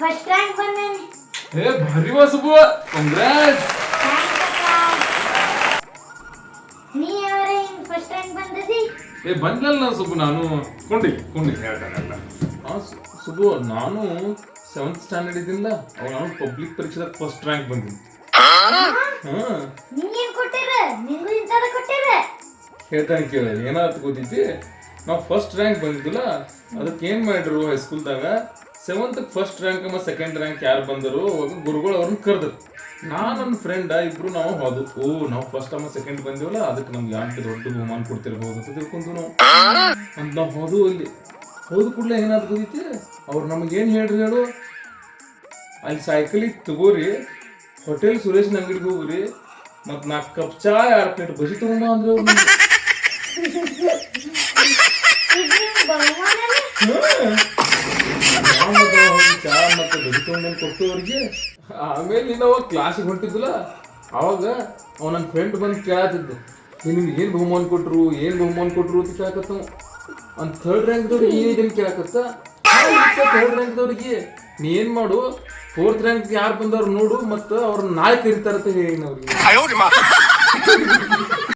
First rank ಬಂದೇನಿ. ಏ ಭಾರಿ ವಾಸುಬು, congrats. ನೀ ಯಾವರ ಫಸ್ಟ್ ರ್ಯಾಂಕ್ ಬಂದದಿ? ಏ ಬಂದಲ್ಲ ಸುಬ್ಬು, ನಾನು ಕೊಂಡಿ ಹೇಳ್ತಾನಲ್ಲ. ಸುಬ್ಬು, ನಾನು 7th ಸ್ಟ್ಯಾಂಡರ್ಡ್ ಇದ್ದಿಲ್ಲ, ಅವಾಗ ನಾನು ಪಬ್ಲಿಕ್ ಪರೀಕ್ಷೆದಾಗ ಫಸ್ಟ್ ರ್ಯಾಂಕ್ ಬಂದಿನಿ. ನಿಂಗೇನ್ ಕೊಟ್ಟಿರ? ನಿಂಗೂ ಇಂಥದ ಕೊಟ್ಟಿರ? ಹೇಳ್ತಾನೆ ಕೇಳ, ಏನಾಯ್ತು ಗೊತ್ತೈತಿ, ನಾವು ಫಸ್ಟ್ ರ್ಯಾಂಕ್ ಬಂದಿದ್ದಿಲ್ಲ, ಅದಕ್ಕೆ ಏನ್ ಮಾಡ್ರು ಹೈಸ್ಕೂಲ್ದಾಗ 7th ಫಸ್ಟ್ ರ್ಯಾಂಕ್ ಮತ್ತು ಸೆಕೆಂಡ್ ರ್ಯಾಂಕ್ ಯಾರು ಬಂದರು ಗುರುಗಳು ಅವ್ರನ್ನ ಕರೆದ್ರು. ನಾನು ನನ್ನ ಫ್ರೆಂಡ್ ಇಬ್ರು ನಾವು ಹೋದು. ನಾವು ಫಸ್ಟ್ ಮತ್ತು ಸೆಕೆಂಡ್ ಬಂದಿವಲ್ಲ, ಅದಕ್ಕೆ ನಮ್ಗೆ ಯಾಕೆ ದೊಡ್ಡ ಬಹುಮಾನ ಕೊಡ್ತಿರ್ಬೋದು ಅಂತ ತಿಳ್ಕೊಂಡು ನಾವು ಅಂತ ನಾವು ಹೋದು. ಅಲ್ಲಿ ಹೋದ ಕೂಡಲೇ ಏನಾದ್ರು ಗೊತ್ತೈತಿ, ಅವ್ರು ನಮಗೇನು ಹೇಳ್ರಿ ಹೇಳು, ಅಲ್ಲಿ ಸೈಕಲಿಗೆ ತಗೋರಿ, ಹೋಟೆಲ್ ಸುರೇಶ್ ಅಂಗಡಿಗೆ ಹೋಗ್ರಿ, ಮತ್ತು 4 ಕಪ್ ಚಾ 2 ಪ್ಲೇಟ್ ಬಜಿ ತಗೊಂಡ ಅಂದ್ರೆ ಚಾ ಮತ್ತೆ ಬಜಿ ತಗೊಂಡ್ಬಂದು ಕೊಟ್ಟು ಅವ್ರಿಗೆ. ಆಮೇಲೆ ನೀನು ಅವಾಗ ಕ್ಲಾಸಿಗೆ ಹೊಂಟಿದ್ದಿಲ್ಲ, ಅವಾಗ ಅವ ನನ್ನ ಫ್ರೆಂಡ್ ಬಂದು ಕೇಳತ್ತಿದ್ದೆ, ನಿಮ್ಗೆ ಏನು ಬಹುಮಾನ ಕೊಟ್ರು ಅಂತ ಕೇಳಕತ್ತ. ಒಂದು 3rd ರ್ಯಾಂಕ್ದವ್ರಿಗೆ ಏನೇನು ಕೇಳಕತ್ತ. 3rd ರ್ಯಾಂಕ್ದವ್ರಿಗೆ ನೀ ಏನು ಮಾಡು, 4th ರ್ಯಾಂಕ್ ಯಾರು ಬಂದವ್ರು ನೋಡು, ಮತ್ತು ಅವ್ರನ್ನ ನಾಳೆ ಕರೀತಾರಂತ ಹೇಳಿ ಅವ್ರಿಗೆ.